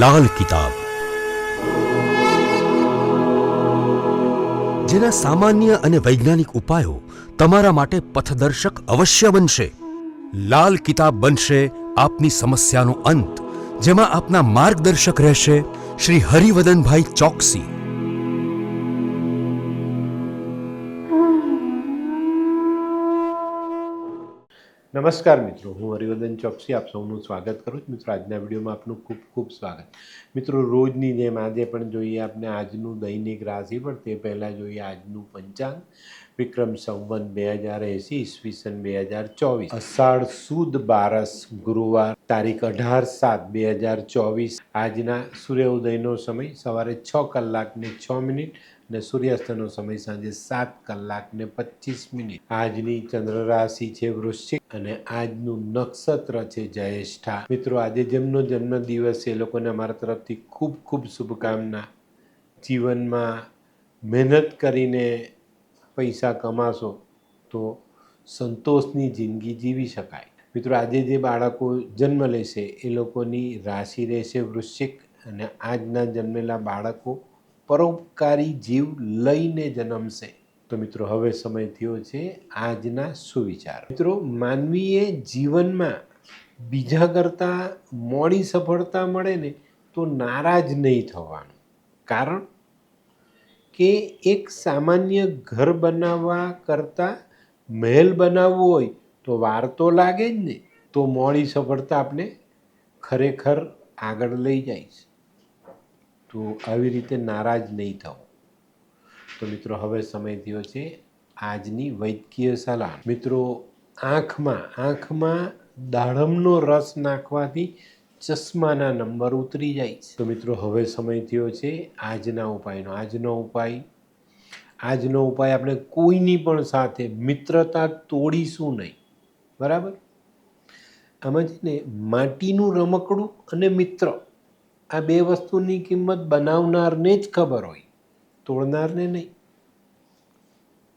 લાલ કિતાબ, જેના સામાન્ય અને વૈજ્ઞાનિક ઉપાયો તમારા માટે પથદર્શક અવશ્ય બનશે. લાલ કિતાબ બનશે આપની સમસ્યાનો અંત, જેમાં આપના માર્ગદર્શક રહેશે શ્રી હરિવદનભાઈ ચોકસી. નમસ્કાર મિત્રો, હું હરિવર્ધન ચોકસી આપ સૌનું સ્વાગત કરું છું. મિત્રો, આજના વિડીયોમાં આપનું ખૂબ ખૂબ સ્વાગત. મિત્રો, રોજની જેમ આજે પણ જોઈએ આપણે આજનું દૈનિક રાશિ, પણ તે પહેલાં જોઈએ આજનું પંચાંગ. વિક્રમ સંવત 2080 ઈસવીસન 2024, અષાઢ સુદ બારસ ગુરુવાર, તારીખ 18/7/2024. આજના સૂર્યોદયનો સમય સવારે 6:06 અને સૂર્યાસ્તનો સમય સાંજે 7:25. આજની ચંદ્ર રાશિ છે વૃશ્ચિક અને આજનું નક્ષત્ર છે જ્યેષ્ઠા. મિત્રો, આજે જેમનો જન્મદિવસ છે એ લોકોને અમારા તરફથી ખૂબ ખૂબ શુભકામના. જીવનમાં મહેનત કરીને પૈસા કમાશો તો સંતોષની જિંદગી જીવી શકાય. મિત્રો, આજે જે બાળકો જન્મ લેશે એ લોકોની રાશિ રહેશે વૃશ્ચિક અને આજના જન્મેલા બાળકો પરોપકારી જીવ લઈને જન્મશે. તો મિત્રો, હવે સમય થયો છે આજના સુવિચાર. મિત્રો, માનવીએ જીવનમાં બીજા કરતાં મોડી સફળતા મળે ને તો નારાજ નહીં થવાનું. કારણ કે એક સામાન્ય ઘર બનાવવા કરતાં મહેલ બનાવવું હોય તો વાર તો લાગે જ ને. તો મોડી સફળતા આપણે ખરેખર આગળ લઈ જાય છે. તો આવી રીતે નારાજ નહીં થવું. તો મિત્રો, હવે સમય થયો છે આજની વૈદ્યકીય સલાહ. મિત્રો, આંખમાં દાડમનો રસ નાખવાથી ચશ્માના નંબર ઉતરી જાય છે. તો મિત્રો, હવે સમય થયો છે આજના ઉપાયનો. આજનો ઉપાય આપણે કોઈની પણ સાથે મિત્રતા તોડીશું નહીં. બરાબર? આમાં છે ને માટીનું રમકડું અને મિત્ર, આ બે વસ્તુની કિંમત બનાવનારને જ ખબર હોય, તોડનારને નહીં.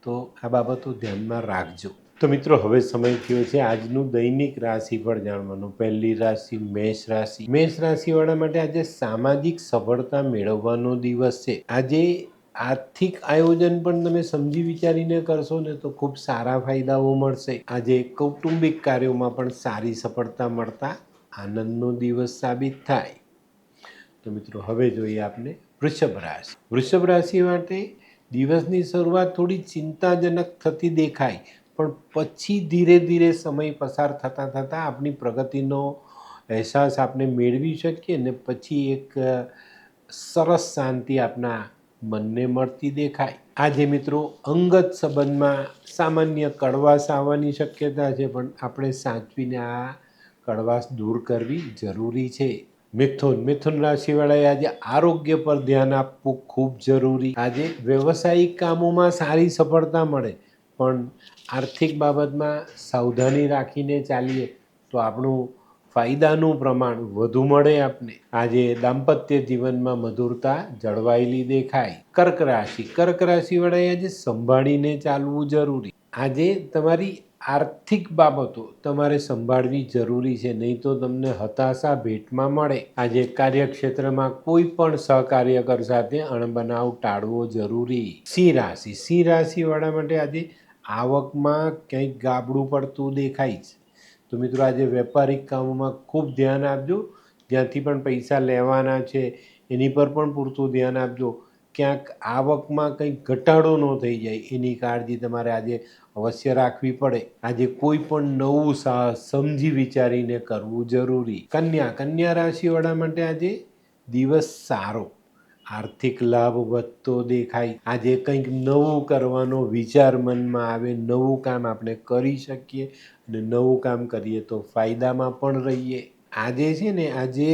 તો આ બાબતો ધ્યાનમાં રાખજો. તો મિત્રો, હવે સમય થયો છે આજનું દૈનિક રાશિફળ જાણવાનું. પહેલી રાશિ મેષ રાશિ. મેષ રાશિવાળા માટે આજે સામાજિક સફળતા મેળવવાનો દિવસ છે. આજે આર્થિક આયોજન પણ તમે સમજી વિચારીને કરશો ને તો ખૂબ સારા ફાયદાઓ મળશે. આજે કૌટુંબિક કાર્યોમાં પણ સારી સફળતા મળતા આનંદનો દિવસ સાબિત થાય. તો મિત્રો, હવે જોઈએ આપણે વૃષભ રાશિ. વૃષભ રાશિ માટે દિવસની શરૂઆત થોડી ચિંતાજનક થતી દેખાય, પણ પછી ધીરે ધીરે સમય પસાર થતાં આપણી પ્રગતિનો અહેસાસ આપણે મેળવી શકીએ ને પછી એક સરસ શાંતિ આપણા મનને મળતી દેખાય. આજે મિત્રો, અંગત સંબંધમાં સામાન્ય કડવાશ આવવાની શક્યતા છે, પણ આપણે સાચવીને આ કડવાશ દૂર કરવી જરૂરી છે. મિથુન રાશિવાળાએ આજે આરોગ્ય પર ધ્યાન આપવું ખૂબ જરૂરી. આજે વ્યવસાયિક કામોમાં સારી સફળતા મળે, પણ આર્થિક બાબતમાં સાવધાની રાખીને ચાલીએ તો આપણું ફાયદાનું પ્રમાણ વધુ મળે આપને. આજે દાંપત્ય જીવનમાં મધુરતા જળવાયેલી દેખાય. કર્ક રાશિવાળાએ આજે સંભાળીને ચાલવું જરૂરી. આજે તમારી આર્થિક બાબતો તમારે સંભાળવી જરૂરી છે, નહીં તો તમને હતાશા ભેટમાં મળે. આજે કાર્યક્ષેત્રમાં કોઈ પણ સહકાર્યકર સાથે અણબનાવ ટાળવો જરૂરી. સિંહ રાશિવાળા માટે આજે આવકમાં કંઈક ગાબડું પડતું દેખાય છે. તો મિત્રો, આજે વેપારિક કામોમાં ખૂબ ધ્યાન આપજો. જ્યાંથી પણ પૈસા લેવાના છે એની પર પણ પૂરતું ધ્યાન આપજો. ક્યાંક આવકમાં કંઈક ઘટાડો ન થઈ જાય એની કાળજી તમારે આજે અવશ્ય રાખવી પડે. આજે કોઈ પણ નવું સમજી વિચારીને કરવું જરૂરી. કન્યા રાશિવાળા માટે આજે દિવસ સારો. આર્થિક લાભ વધતો દેખાય. આજે કંઈક નવું કરવાનો વિચાર મનમાં આવે, નવું કામ આપણે કરી શકીએ અને નવું કામ કરીએ તો ફાયદામાં પણ રહીએ. આજે છે ને આજે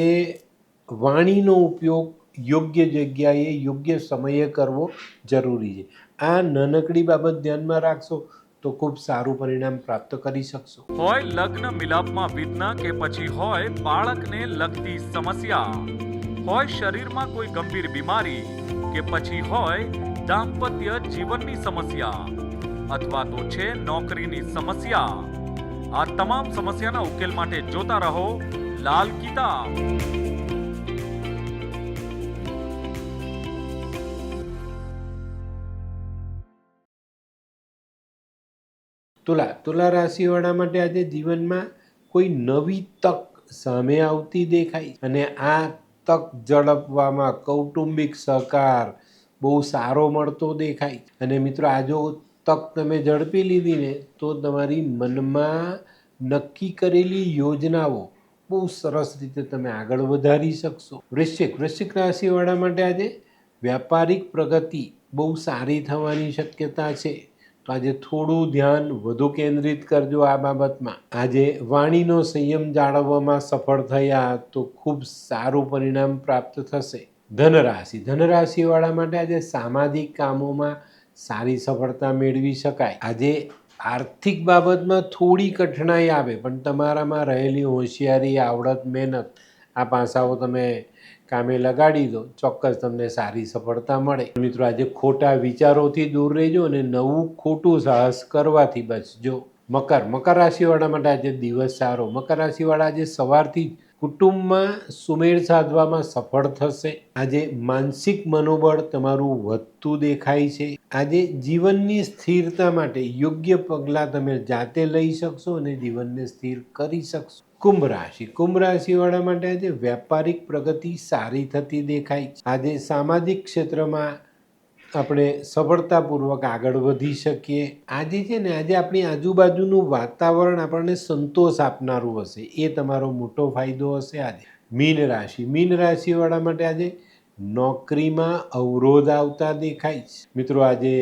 વાણીનો ઉપયોગ યોગ્ય જગ્યાએ યોગ્ય સમયે કરવો જરૂરી છે. આ નાનકડી બાબત ધ્યાનમાં રાખશો તો ખૂબ સારું પરિણામ પ્રાપ્ત કરી શકશો. હોય લગ્ન મિલાપમાં વિઘ્ન કે પછી હોય બાળકને લગતી સમસ્યા, હોય શરીરમાં કોઈ ગંભીર બીમારી કે પછી હોય દાંપત્ય જીવનની સમસ્યા અથવા તો છે નોકરીની સમસ્યા, આ તમામ સમસ્યાના ઉકેલ માટે જોતા રહો લાલ કિતાબ. તુલા રાશિવાળા માટે આજે જીવનમાં કોઈ નવી તક સામે આવતી દેખાય અને આ તક ઝડપવામાં કૌટુંબિક સહકાર બહુ સારો મળતો દેખાય. અને મિત્રો આ જો તક તમે ઝડપી લીધી ને તો તમારી મનમાં નક્કી કરેલી યોજનાઓ બહુ સરસ રીતે તમે આગળ વધારી શકશો. વૃશ્ચિક રાશિવાળા માટે આજે વ્યાપારિક પ્રગતિ બહુ સારી થવાની શક્યતા છે. તો આજે થોડું ધ્યાન વધુ કેન્દ્રિત કરજો આ બાબતમાં. આજે વાણીનો સંયમ જાળવવામાં સફળ થયા તો ખૂબ સારું પરિણામ પ્રાપ્ત થશે. ધનરાશિવાળા માટે આજે સામાજિક કામોમાં સારી સફળતા મેળવી શકાય. આજે આર્થિક બાબતમાં થોડી કઠણાઈ આવે પણ તમારામાં રહેલી હોશિયારી, આવડત, મહેનત આ પાસાઓ તમે કામે લગાડી દો, ચોક્કસ તમને સારી સફળતા મળે. મિત્રો આજે ખોટા વિચારોથી દૂર રહેજો અને નવું ખોટું સાહસ કરવાથી બચજો. મકર રાશિવાળા માટે આજે દિવસ સારો. મકર રાશિવાળા આજે સવારથી કુટુંબમાં સુમેળ સાધવામાં સફળ થશે. આજે માનસિક મનોબળ તમારું વધતું દેખાય છે. આજે જીવનની સ્થિરતા માટે યોગ્ય પગલાં તમે જાતે લઈ શકશો અને જીવનને સ્થિર કરી શકશો. કુંભ રાશિવાળા માટે આજે વ્યાપારિક પ્રગતિ સારી થતી દેખાય છે. આજે સામાજિક ક્ષેત્રમાં આપણે સફળતાપૂર્વક આગળ વધી શકીએ. આજે છે ને આજે આપણી આજુબાજુનું વાતાવરણ આપણને સંતોષ આપનારું હશે, એ તમારો મોટો ફાયદો હશે. આજે મીન રાશિવાળા માટે આજે નોકરીમાં અવરોધ આવતા દેખાય છે. મિત્રો આજે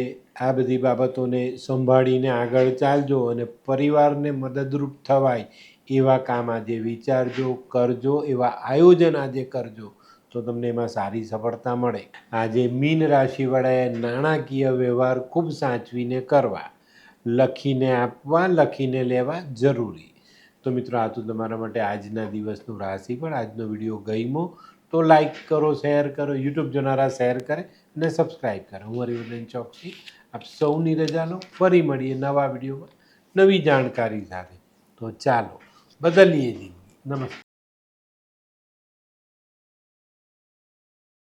આ બધી બાબતોને સંભાળીને આગળ ચાલજો અને પરિવારને મદદરૂપ થવાય એવા કામ આજે વિચારજો, કરજો, એવા આયોજન આજે કરજો તો તમને એમાં સારી સફળતા મળે. આજે મીન રાશિવાળાએ નાણાકીય વ્યવહાર ખૂબ સાચવીને કરવા, લખીને આપવા, લખીને લેવા જરૂરી. તો મિત્રો આ તો તમારા માટે આજના દિવસનું રાશિફળ. આજનો વિડીયો ગમ્યો તો લાઈક કરો, શેર કરો, યુટ્યુબ જોનારા શેર કરે અને સબસ્ક્રાઈબ કરે. હું હરિવર્ધન ચોકસી આપ સૌની રજા લો. ફરી મળીએ નવા વિડીયોમાં નવી જાણકારી સાથે. તો ચાલો બદલીએ જિંદગી. નમસ્તે.